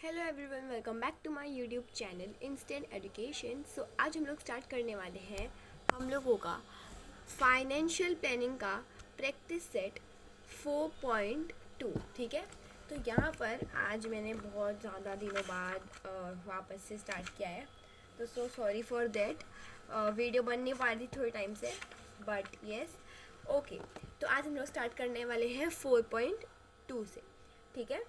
Hello everyone, welcome back to my YouTube channel instant education. So आज हम लोग start करने वाले हैं हम लोगों का फाइनेंशियल प्लानिंग का प्रैक्टिस सेट 4.2। ठीक है, तो यहाँ पर आज मैंने बहुत ज़्यादा दिनों बाद वापस से स्टार्ट किया है, तो so sorry for that. Video बन नहीं पा रही थी थोड़े टाइम से, बट येस ओके। तो आज हम लोग स्टार्ट करने वाले हैं 4.2 से। ठीक है,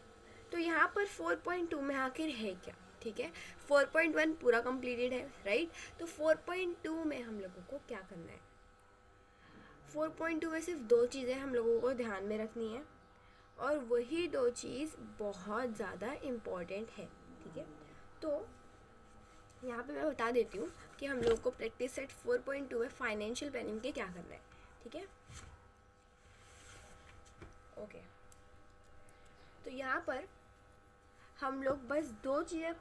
तो यहाँ पर 4.2 में आखिर है क्या। ठीक है, 4.1 पूरा कंप्लीटेड है, राइट। तो 4.2 में हम लोगों को क्या करना है। 4.2 में सिर्फ दो चीज़ें हम लोगों को ध्यान में रखनी है, और वही दो चीज़ बहुत ज़्यादा इम्पॉर्टेंट है। ठीक है, तो यहाँ पे मैं बता देती हूँ कि हम लोगों को प्रैक्टिस सेट 4.2 में फाइनेंशियल प्लानिंग के क्या करना है। ठीक है, ओके। तो यहाँ पर हम लोग बस दो चीज़ें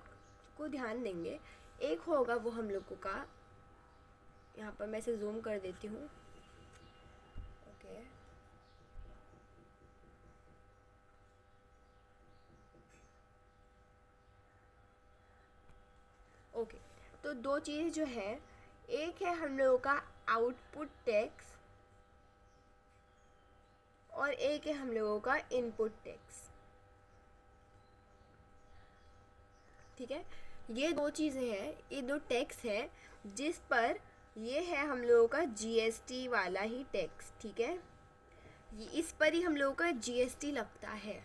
को ध्यान देंगे। एक होगा वो हम लोगों का, यहाँ पर मैं इसे जूम कर देती हूँ। Okay, okay. तो दो चीज़ जो है, एक है हम लोगों का आउटपुट टैक्स और एक है हम लोगों का इनपुट टैक्स। ठीक है, ये दो चीज़ें हैं, ये दो टैक्स है जिस पर ये है हम लोगों का जीएसटी वाला ही टैक्स। ठीक है, इस पर ही हम लोगों का जीएसटी लगता है।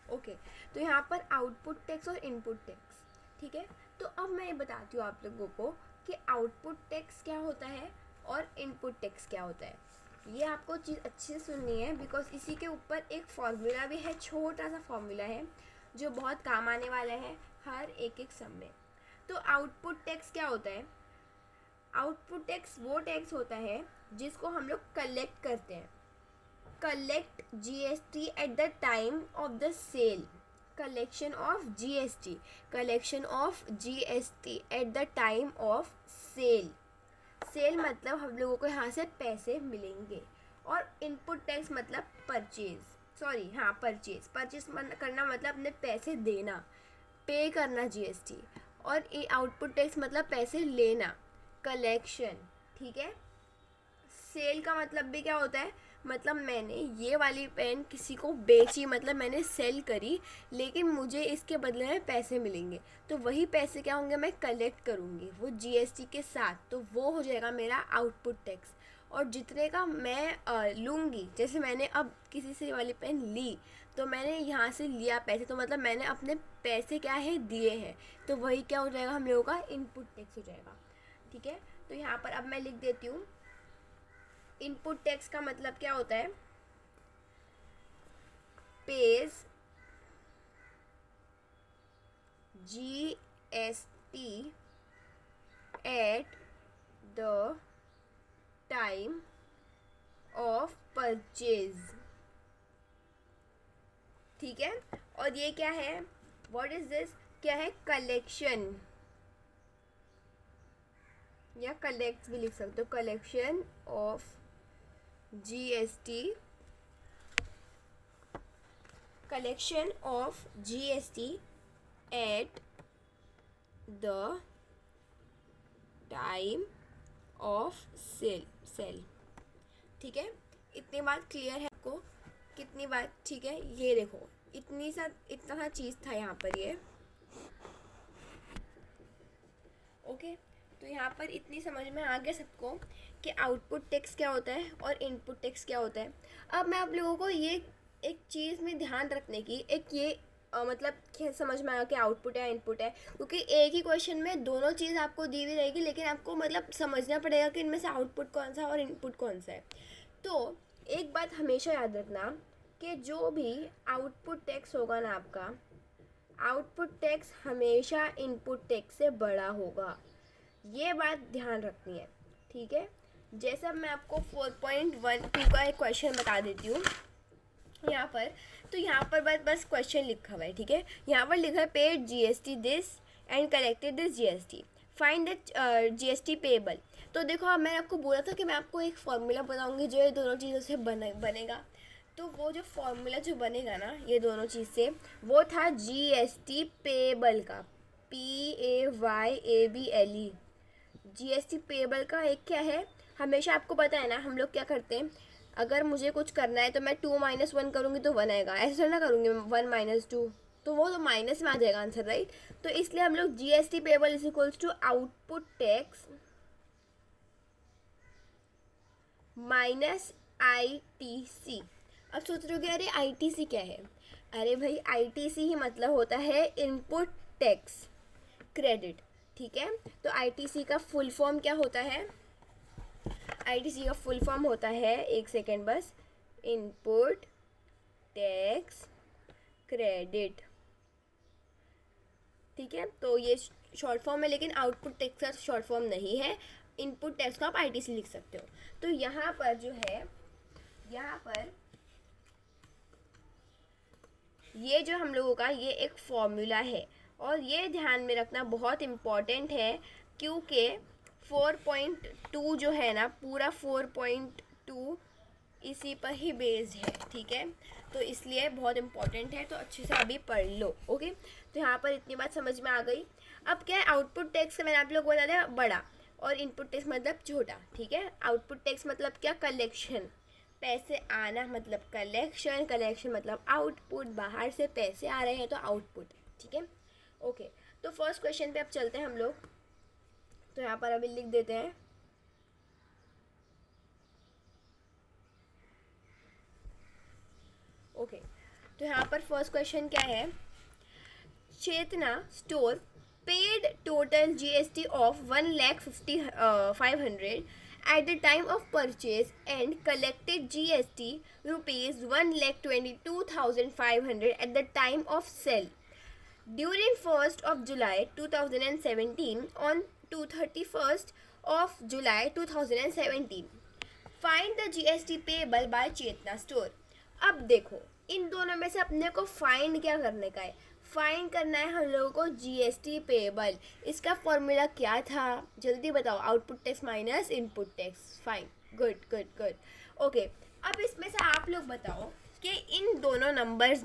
ओके, तो यहाँ पर आउटपुट टैक्स और इनपुट टैक्स। ठीक है, तो अब मैं ये बताती हूँ आप लोगों को कि आउटपुट टैक्स क्या होता है और इनपुट टैक्स क्या होता है। ये आपको चीज़ अच्छे से सुननी है, बिकॉज इसी के ऊपर एक फॉर्मूला भी है, छोटा सा फॉर्मूला है जो बहुत काम आने वाला है हर एक सम में। तो आउटपुट टैक्स क्या होता है। आउटपुट टैक्स वो टैक्स होता है जिसको हम लोग कलेक्ट करते हैं। Collect GST at the time of the sale. Collection of GST, collection of GST at the time of sale. Sale मतलब हम लोगों को यहाँ से पैसे मिलेंगे, और इनपुट टैक्स मतलब परचेज, सॉरी हाँ परचेज, परचेज करना मतलब अपने पैसे देना, पे करना जीएसटी। और आउटपुट टैक्स मतलब पैसे लेना, कलेक्शन। ठीक है, सेल का मतलब भी क्या होता है, मतलब मैंने ये वाली पेन किसी को बेची, मतलब मैंने सेल करी, लेकिन मुझे इसके बदले में पैसे मिलेंगे, तो वही पैसे क्या होंगे, मैं कलेक्ट करूँगी वो जीएसटी के साथ, तो वो हो जाएगा मेरा आउटपुट टैक्स। और जितने का मैं लूँगी, जैसे मैंने अब किसी से वाली पेन ली, तो मैंने यहाँ से लिया पैसे, तो मतलब मैंने अपने पैसे क्या है दिए हैं, तो वही क्या हो जाएगा, हम लोगों का इनपुट टैक्स हो जाएगा। ठीक है, तो यहाँ पर अब मैं लिख देती हूँ, इनपुट टैक्स का मतलब क्या होता है, page GST at the time of purchase. ठीक है, और ये क्या है, व्हाट इज दिस, क्या है, कलेक्शन, या कलेक्ट भी लिख सकते हो, collection of GST, collection of GST at the time of sale. ठीक है, इतनी बात क्लियर है आपको, कितनी बात, ठीक है। ये देखो, इतना सा चीज़ था यहाँ पर ये, ओके। तो यहाँ पर इतनी समझ में आ गया सबको कि आउटपुट टैक्स क्या होता है और इनपुट टैक्स क्या होता है। अब मैं आप लोगों को ये एक चीज़ में ध्यान रखने की, एक ये मतलब समझ में आया कि आउटपुट है इनपुट है, क्योंकि एक ही क्वेश्चन में दोनों चीज़ आपको दी हुई रहेगी, लेकिन आपको मतलब समझना पड़ेगा कि इनमें से आउटपुट कौन सा और इनपुट कौन सा है। तो एक बात हमेशा याद रखना कि जो भी आउटपुट टैक्स होगा ना आपका, आउटपुट टैक्स हमेशा इनपुट टैक्स से बड़ा होगा, ये बात ध्यान रखनी है। ठीक है, जैसा मैं आपको 4.12 का एक क्वेश्चन बता देती हूँ यहाँ पर। तो यहाँ पर बस क्वेश्चन लिखा हुआ है। ठीक है, यहाँ पर लिखा है paid GST this and collected this GST find the GST payable. तो देखो, अब मैंने आपको बोला था कि मैं आपको एक फॉर्मूला बताऊंगी जो ये दोनों चीज़ों से बनेगा। तो वो जो फॉर्मूला जो बनेगा ना ये दोनों चीज़ से, वो था जीएसटी पेएबल का, PAYABLE। जीएसटी पेएबल का एक क्या है, हमेशा आपको पता है ना हम लोग क्या करते हैं, अगर मुझे कुछ करना है तो मैं 2 - 1 करूँगी तो 1 आएगा, ऐसा ना करूँगी 1 - 2, तो वो तो माइनस में आ जाएगा आंसर, राइट। तो इसलिए हम लोग GST payable is equals to output tax minus ITC। अब सोच रहे हो कि अरे ITC क्या है, अरे भाई ITC ही मतलब होता है इनपुट टैक्स क्रेडिट, ठीक है। तो ITC का फुल फॉर्म क्या होता है, ITC का फुल फॉर्म होता है, एक सेकेंड बस, इनपुट टैक्स क्रेडिट, ठीक है। तो ये शॉर्ट फॉर्म है, लेकिन आउटपुट टैक्स का शॉर्ट फॉर्म नहीं है। इनपुट टैक्स को आप ITC लिख सकते हो। तो यहाँ पर जो है, यहाँ पर ये जो हम लोगों का ये एक फॉर्मूला है, और ये ध्यान में रखना बहुत इम्पॉर्टेंट है, क्योंकि 4.2 जो है ना, पूरा 4.2 इसी पर ही बेस्ड है, ठीक है। तो इसलिए बहुत इम्पॉर्टेंट है, तो अच्छे से अभी पढ़ लो, ओके। तो यहाँ पर इतनी बात समझ में आ गई। अब क्या है, आउटपुट टैक्स का मैंने आप लोग को बता दिया बड़ा, और इनपुट टैक्स मतलब छोटा, ठीक है। आउटपुट टैक्स मतलब क्या, कलेक्शन, पैसे आना मतलब कलेक्शन, कलेक्शन मतलब आउटपुट, बाहर से पैसे आ रहे हैं तो आउटपुट, ठीक है, ओके। तो फर्स्ट क्वेश्चन पे अब चलते हैं हम लोग। तो यहाँ पर अभी लिख देते हैं, ओके। तो यहाँ पर फर्स्ट क्वेश्चन क्या है, Chetna store paid total GST of 1,50,500 at the time of purchase and collected GST rupees 1,22,500 at the time of sale during 1st of July 2017 on to 31st of July 2017. Find the GST payable by Chetna store. अब देखो, इन दोनों में से अपने को find क्या करने का है, फाइंड करना है हम लोगों को GST पेएबल। इसका फॉर्मूला क्या था, जल्दी बताओ, output tax minus input tax, fine, good good good, okay. अब इसमें से आप लोग बताओ कि इन दोनों नंबर्स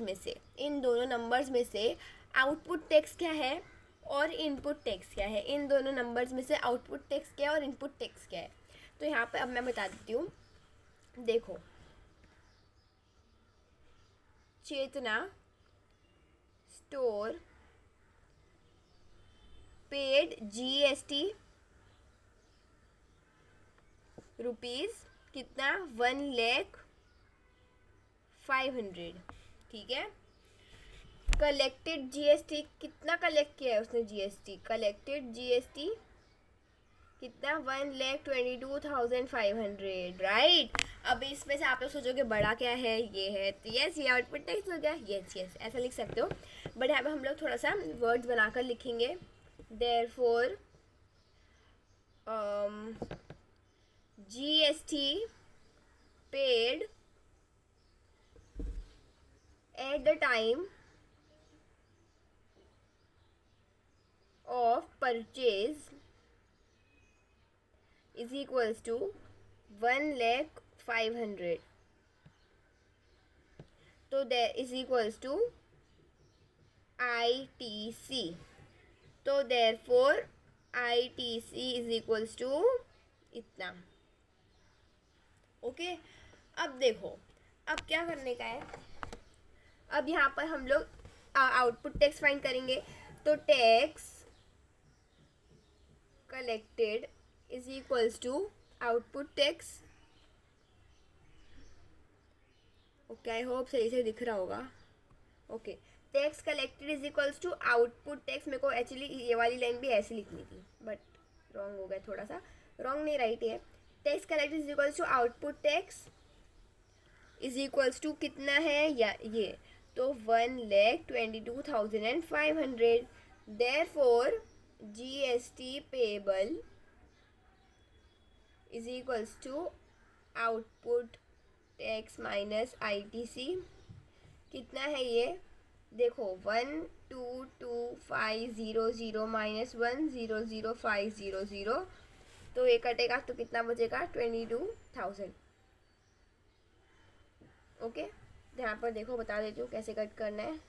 में से आउटपुट टैक्स क्या है और इनपुट टैक्स क्या है, इन दोनों नंबर्स में से आउटपुट टैक्स क्या है और इनपुट टैक्स क्या है। तो यहाँ पे अब मैं बता देती हूँ, देखो, चेतना स्टोर पेड GST रुपीज़ कितना, 1,05,000, ठीक है। कलेक्टेड GST कितना कलेक्ट किया है उसने, कलेक्टेड GST कितना, 1,22,500, राइट। अब इसमें से आप लोग सोचोगे बड़ा क्या है, ये है, तो यस ये आउटपुट टैक्स हो गया, यस यस ऐसा लिख सकते हो। बट यहाँ पे हम लोग थोड़ा सा वर्ड्स बनाकर लिखेंगे, therefore GST paid eight the time of purchase is equals to 1,05,000, तो there is equals to ITC, तो therefore ITC is equals to इतना, ओके। अब देखो, अब क्या करने का है, अब यहाँ पर हम लोग आउटपुट टैक्स फाइंड करेंगे। तो tax collected is equals to output tax, okay, I hope सही से दिख रहा होगा, okay. Tax collected is equals to output tax, मेरे को एक्चुअली ये वाली लाइन भी ऐसे लिखनी थी, बट रॉन्ग हो गया, थोड़ा सा रॉन्ग नहीं, राइट है। Tax collected is equals to output tax is equals to कितना है, या ये, तो 1,22,500, therefore GST payable is equals to output tax minus ITC, कितना है ये, देखो 122,500 माइनस 100,500, तो ये कटेगा तो कितना बचेगा 22,000। ओके, यहाँ पर देखो बता देती हूँ कैसे कट करना है।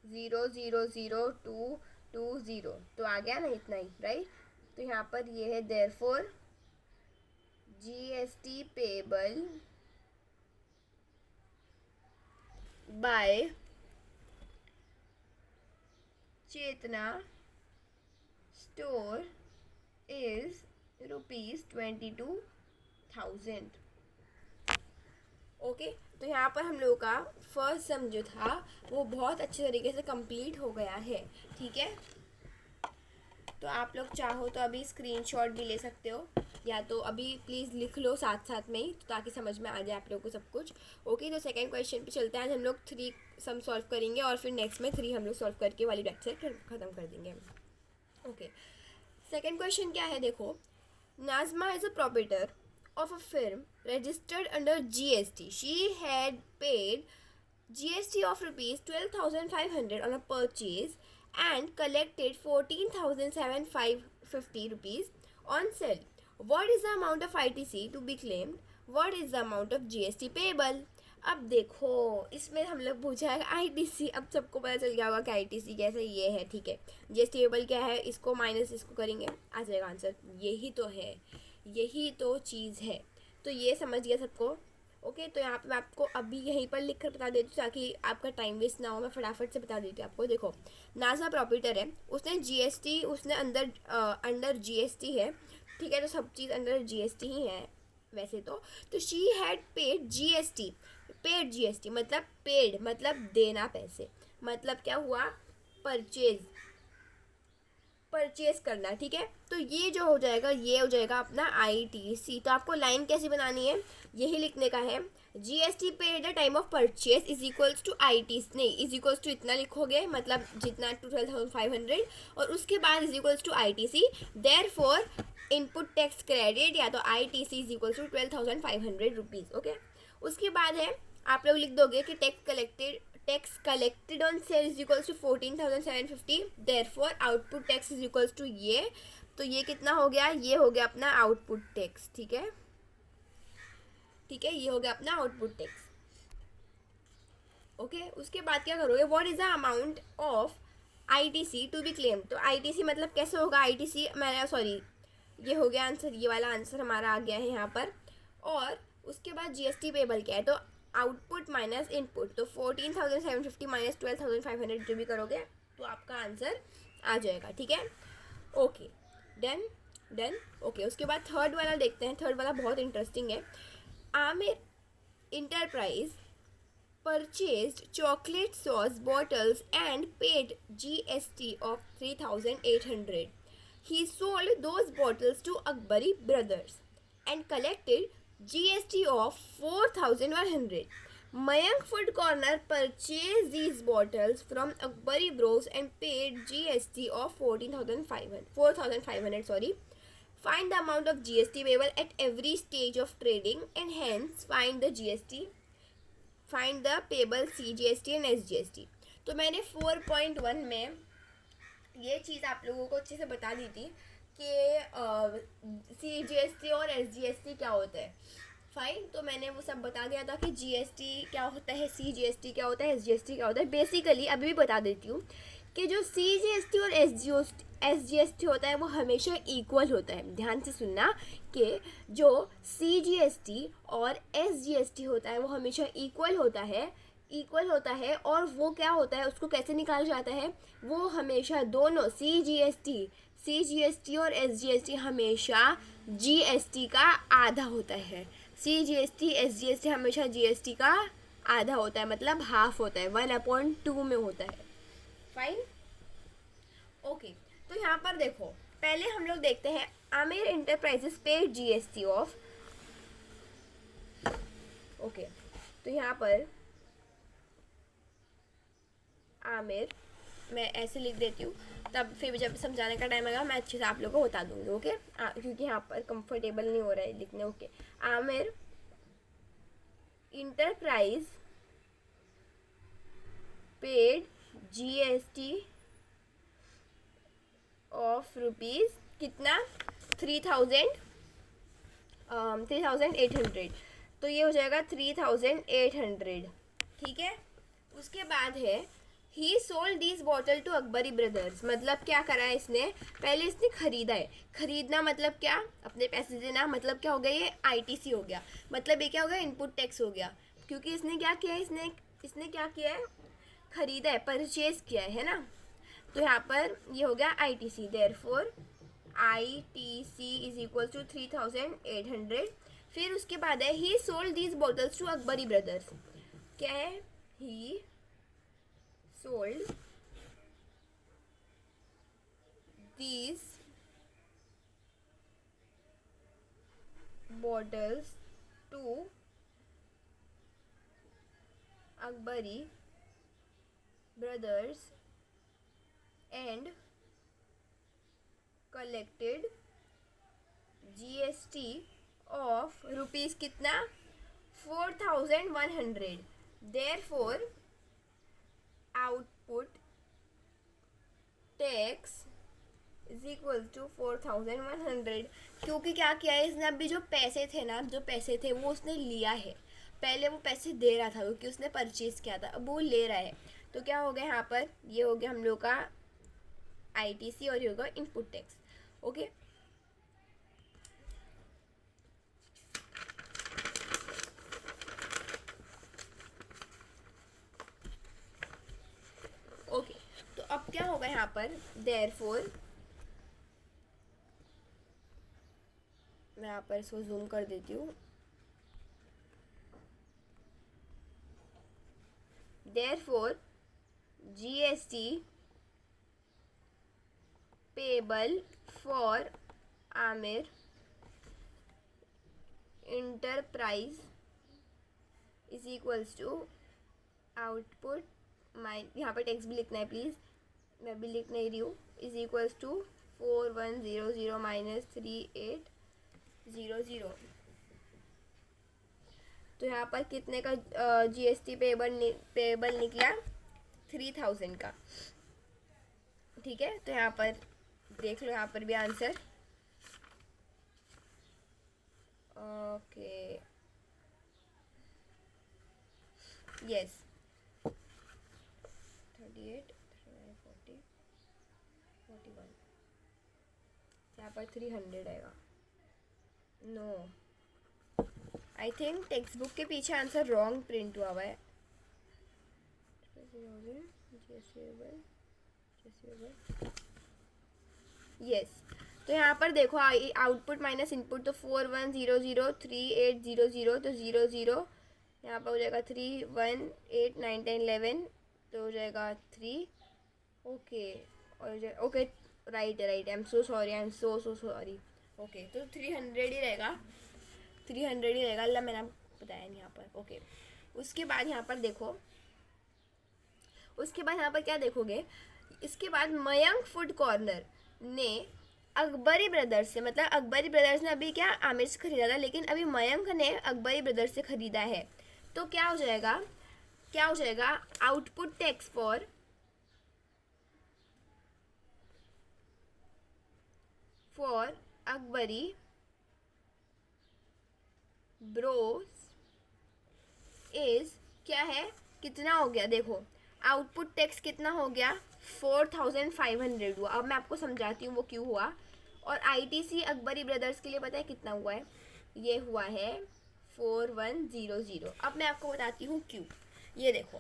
0,0,0,2,2,0 तो आ गया ना इतना ही, राइट। तो यहाँ पर ये है therefore GST payable by Chetna store is ₹22,000। Okay, तो यहाँ पर हम लोगों का फर्स्ट सम जो था वो बहुत अच्छे तरीके से कंप्लीट हो गया है, ठीक है। तो आप लोग चाहो तो अभी स्क्रीनशॉट भी ले सकते हो, या तो अभी प्लीज़ लिख लो साथ साथ में ही, तो ताकि समझ में आ जाए आप लोगों को सब कुछ। ओके, तो सेकंड क्वेश्चन पे चलते हैं। आज हम लोग 3 सम सॉल्व करेंगे और फिर नेक्स्ट में 3 हम लोग सॉल्व करके वाली लेक्चर ख़त्म कर देंगे। ओके, सेकंड क्वेश्चन क्या है, देखो। Najma is a proprietor of a firm registered under GST. She had paid GST of rupees 12,500 on a purchase and collected 14,750 rupees on sale. What is the amount of ITC to be claimed? What is the amount of GST payable? अब देखो इसमें हम लोग पूछा है ITC। अब सबको पता चल गया होगा कि ITC कैसे ये है, ठीक है। GST पेबल क्या है, इसको माइनस इसको करेंगे, आ जाएगा आंसर। यही तो है, यही तो चीज़ है। तो ये समझ गया सबको। ओके, तो यहाँ पे मैं आपको अभी यहीं पर लिख कर बता देती हूँ ताकि आपका टाइम वेस्ट ना हो। मैं फटाफट से बता देती हूँ आपको। देखो, नाजमा प्रॉपराइटर है, उसने GST उसने अंडर GST है, ठीक है। तो सब चीज़ अंडर GST ही है वैसे तो she had paid GST। Paid GST मतलब पेड मतलब देना पैसे, मतलब क्या हुआ, परचेज करना, ठीक है। तो ये जो हो जाएगा ये हो जाएगा अपना ITC। तो आपको लाइन कैसी बनानी है, यही लिखने का है। GST paid the time of purchase is equals to ITC, नहीं इज इक्वल्स टू इतना लिखोगे, मतलब जितना 12,500, और उसके बाद is equals to ITC। Therefore input tax credit या तो ITC is equals to 12,500 rupees. Okay, उसके बाद है आप लोग लिख दोगे कि tax collected on sale is equals to 14,750। Therefore output tax is equals to ये, तो ये कितना हो गया, ये हो गया अपना आउटपुट टैक्स, ठीक है, ठीक है, ये हो गया अपना आउटपुट टैक्स। ओके, उसके बाद क्या करोगे, what is the amount of ITC to be claim. तो ITC मतलब कैसे होगा, ITC मैंने सॉरी ये हो गया आंसर, ये वाला आंसर हमारा आ गया है यहाँ पर। और उसके बाद GST पेबल क्या है, तो आउटपुट माइनस इनपुट, तो 14,750 माइनस 12,500 जो भी करोगे तो आपका आंसर आ जाएगा, ठीक है। Okay, done done. ओके, उसके बाद थर्ड वाला देखते हैं। थर्ड वाला बहुत इंटरेस्टिंग है। Aamir enterprise purchased chocolate sauce bottles and paid GST of 3,800. He sold those bottles to Akbari Brothers and collected GST of 4,100. Mayank Food Corner purchased these bottles from Akbari Bros and paid GST of 4,500. Sorry. Find the amount of GST payable at every stage of trading and hence find the find the payable CGST and SGST। तो मैंने 4.1 में ये चीज़ आप लोगों को अच्छे से बता दी थी कि CGST और SGST क्या होता है। फाइन, तो मैंने वो सब बता दिया था कि GST क्या होता है, CGST क्या होता है, SGST क्या होता है। बेसिकली अभी भी बता देती हूँ कि जो CGST और SGST होता है वो हमेशा इक्वल होता है। ध्यान से सुनना कि जो CGST और SGST होता है वो हमेशा इक्वल होता है। और वो क्या होता है, उसको कैसे निकाला जाता है, वो हमेशा दोनों CGST और SGST हमेशा GST का आधा होता है। CGST SGST हमेशा GST का आधा होता है, मतलब हाफ होता है, 1/2 में होता है। Fine, okay. तो यहाँ पर देखो, पहले हम लोग देखते हैं Aamir enterprises paid GST of. Okay, तो यहाँ पर आमिर मैं ऐसे लिख देती हूँ, तब फिर जब समझाने का टाइम आएगा मैं अच्छे से आप लोगों को बता दूँगी। ओके, क्योंकि यहाँ पर कंफर्टेबल नहीं हो रहा है लिखने। Okay, Aamir enterprise paid GST of rupees कितना 3,800। तो ये हो जाएगा 3,800, ठीक है। उसके बाद है he sold this bottle to Akbari brothers. मतलब क्या करा है इसने, पहले इसने खरीदा है। खरीदना मतलब क्या, अपने पैसे देना, मतलब क्या हो गया, ये ITC हो गया। मतलब ये क्या हो गया, इनपुट टैक्स हो गया, क्योंकि इसने क्या किया है, इसने क्या किया है, खरीदा है, परचेज किया है ना। तो यहाँ पर ये हो गया ITC, therefore ITC is equal to 3,800। फिर उसके बाद है he sold these bottles to Akbari brothers. क्या है, he sold these bottles to Akbari brothers and collected GST of rupees कितना 4,100। Therefore output tax is equal to 4,100। क्योंकि क्या किया है इसने, अभी जो पैसे थे ना, जो पैसे थे वो उसने लिया है। पहले वो पैसे दे रहा था क्योंकि उसने परचेज किया था, अब वो ले रहा है। तो क्या हो गया यहाँ पर, ये हो गया हम लोग का ITC और ये होगा इनपुट टैक्स। Okay, okay. तो अब क्या होगा यहाँ पर, देयरफॉर मैं यहाँ पर इसको जूम कर देती हूँ। Therefore GST payable for Aamir enterprise is equals to output minus, यहाँ पर टेक्स्ट भी लिखना है प्लीज़, मैं भी लिख नहीं रही हूँ, इज इक्वल्स टू 4100 माइनस 3800। तो यहाँ पर कितने का GST पेबल निकला, 3,000 का, ठीक है। तो यहाँ पर देख लो, यहाँ पर भी आंसर, ओके, यस 38, 40, 41, यहाँ पर 300 आएगा। No, I think textbook के पीछे आंसर रॉन्ग प्रिंट हुआ है। यस, तो यहाँ पर देखो आउटपुट माइनस इनपुट, तो 4100 3800, तो 00 यहाँ पर हो जाएगा 3 1 8 9 10 11, तो हो जाएगा 3। ओके, और ओके, राइट है, right, I am so sorry, I am so sorry. Okay, तो 300 ही रहेगा, 300 ही रहेगा, अल्लाह मैंने आपको बताया नहीं यहाँ पर। ओके, उसके बाद यहाँ पर देखो, उसके बाद यहाँ पर क्या देखोगे, इसके बाद मयंक फूड कॉर्नर ने अकबरी ब्रदर्स से, मतलब अकबरी ब्रदर्स ने अभी क्या आमिर से खरीदा था, लेकिन अभी मयंक ने अकबरी ब्रदर्स से खरीदा है। तो क्या हो जाएगा, क्या हो जाएगा, output tax for Akbari Bros is क्या है, कितना हो गया, देखो आउटपुट टैक्स कितना हो गया 4,500 हुआ। अब मैं आपको समझाती हूँ वो क्यों हुआ। और ITC अकबरी ब्रदर्स के लिए पता है कितना हुआ है, ये हुआ है 4100। अब मैं आपको बताती हूँ क्यों। ये देखो,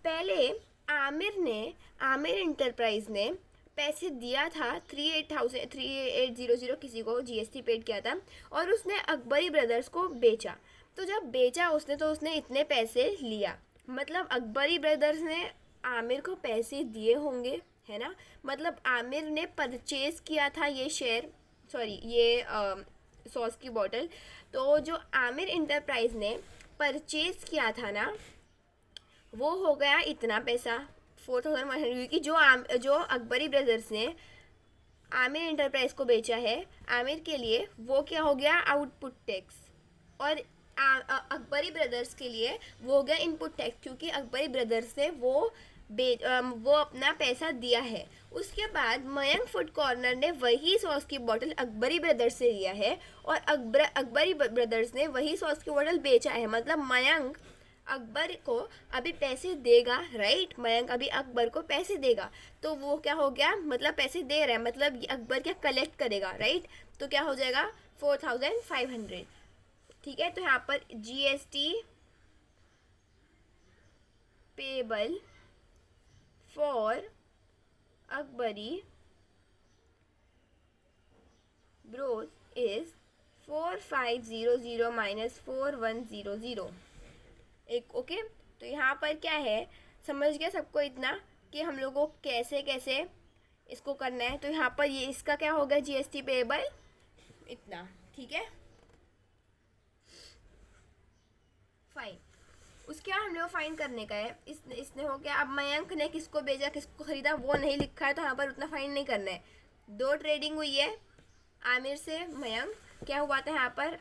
पहले आमिर इंटरप्राइज ने पैसे दिया था 3800 किसी को GST पेड किया था, और उसने अकबरी ब्रदर्स को बेचा। तो जब बेचा उसने, तो उसने इतने पैसे लिया, मतलब अकबरी ब्रदर्स ने आमिर को पैसे दिए होंगे, है ना। मतलब आमिर ने परचेज किया था ये शेयर, सॉरी ये सॉस की बॉटल। तो जो आमिर इंटरप्राइज ने परचेज किया था ना, वो हो गया इतना पैसा 4,100, क्योंकि जो अकबरी ब्रदर्स ने आमिर इंटरप्राइज को बेचा है आमिर के लिए, वो क्या हो गया आउटपुट टैक्स। और अकबरी ब्रदर्स के लिए वो हो गया इनपुट टैक्स, क्योंकि अकबरी ब्रदर्स ने वो अपना पैसा दिया है। उसके बाद मयंक फूड कॉर्नर ने वही सॉस की बोतल अकबरी ब्रदर्स से लिया है और अकबरी ब्रदर्स ने वही सॉस की बोतल बेचा है। मतलब मयंक अकबर को अभी पैसे देगा, राइट? मयंक अभी अकबर को पैसे देगा, तो वो क्या हो गया, मतलब पैसे दे रहा है, मतलब अकबर क्या कलेक्ट करेगा, राइट? तो क्या हो जाएगा 4500, ठीक है। तो यहाँ पर GST payable for Akbari Bros is 4500 minus 4100 एक, ओके। तो यहाँ पर क्या है, समझ गया सबको इतना कि हम लोगों को कैसे कैसे इसको करना है। तो यहाँ पर ये इसका क्या होगा, GST पेबल इतना, ठीक है, फाइन। उसके बाद हम लोग फाइन करने का है, इसने हो गया। अब मयंक ने किसको भेजा, किसको खरीदा, वो नहीं लिखा है, तो यहाँ पर उतना फाइन नहीं करना है। 2 ट्रेडिंग हुई है, आमिर से मयंक। क्या हुआ था यहाँ पर,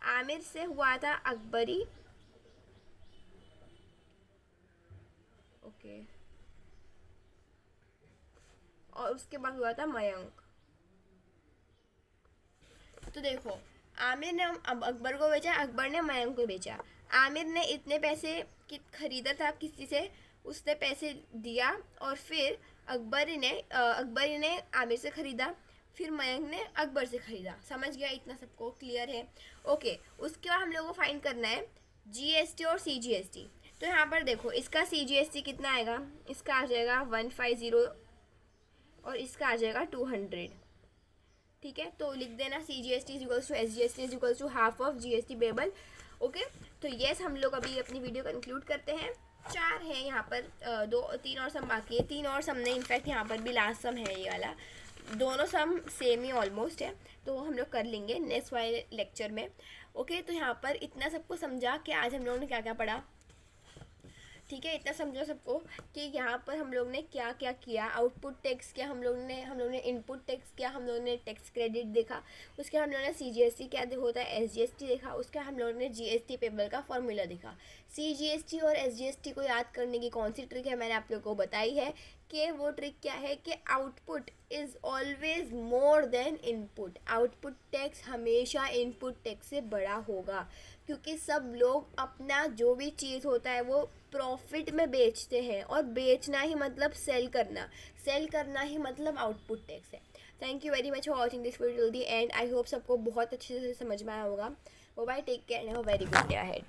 आमिर से हुआ था अकबरी, ओके, और उसके बाद हुआ था मयंक। तो देखो, आमिर ने अकबर को बेचा, अकबर ने मयंक को बेचा। आमिर ने इतने पैसे की खरीदा था किसी से, उसने पैसे दिया, और फिर अकबर ने आमिर से खरीदा, फिर मयंक ने अकबर से खरीदा। समझ गया इतना सबको, क्लियर है? ओके। उसके बाद हम लोगों को फाइंड करना है GST और CGST। तो यहाँ पर देखो, इसका CGST कितना आएगा, इसका आ जाएगा 150 और इसका आ जाएगा 200, ठीक है। तो लिख देना CGST is equals to SGST is equals to half of GST payable, okay. तो यस, हम लोग अभी अपनी वीडियो कंक्लूड करते हैं। 4 है यहाँ पर, 3 और सम बाकी है, 3 और सम नहीं, इनफैक्ट यहाँ पर भी लास्ट सम है ये वाला, दोनों सम सेम ही ऑलमोस्ट है, तो हम लोग कर लेंगे नेक्स्ट वाले लेक्चर में, ओके। तो यहाँ पर इतना सबको समझा कि आज हम लोगों ने क्या क्या पढ़ा, ठीक है। इतना समझो सबको कि यहाँ पर हम लोग ने क्या क्या किया। आउटपुट टैक्स किया हम लोग ने इनपुट टैक्स किया, हम लोग ने टैक्स क्रेडिट देखा, उसके हम लोग ने CGST क्या होता है, SGST देखा, उसका हम लोग ने GST पेबल का फॉर्मूला देखा। CGST और SGST को याद करने की कौन सी ट्रिक है, मैंने आप लोग को बताई है कि वो ट्रिक क्या है कि output is always more than input. Output tax हमेशा इनपुट टैक्स से बड़ा होगा, क्योंकि सब लोग अपना जो भी चीज़ होता है वो प्रॉफिट में बेचते हैं, और बेचना ही मतलब सेल करना ही मतलब आउटपुट टैक्स है। Thank you very much for watching this video till the end. I hope सबको बहुत अच्छे से समझ में आया होगा। Bye, take care and have a very good day ahead.